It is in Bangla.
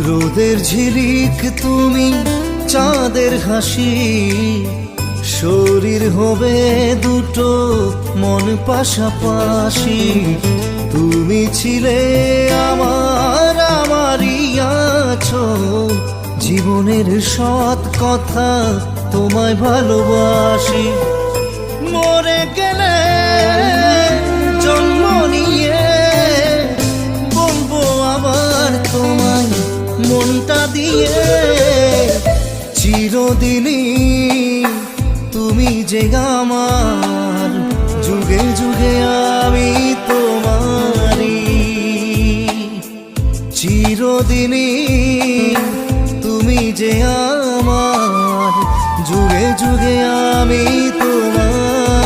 রোদের ঝিলিক তুমি, চাঁদের হাসি, শরীর হবে দুটো মন পাশাপাশি। তুমি ছিলে আমার, আমারই আছো, জীবনের সৎ কথা তোমায় ভালোবাসি। মরে গেলে জন্ম নিয়ে বলবো আবার তোমায় মনটা দিয়ে, চিরদিনই তুমি যে আমার, যুগে যুগে আমি তোমারি। চিরদিনই তুমি যে আমার, যুগে যুগে আমি তোমার।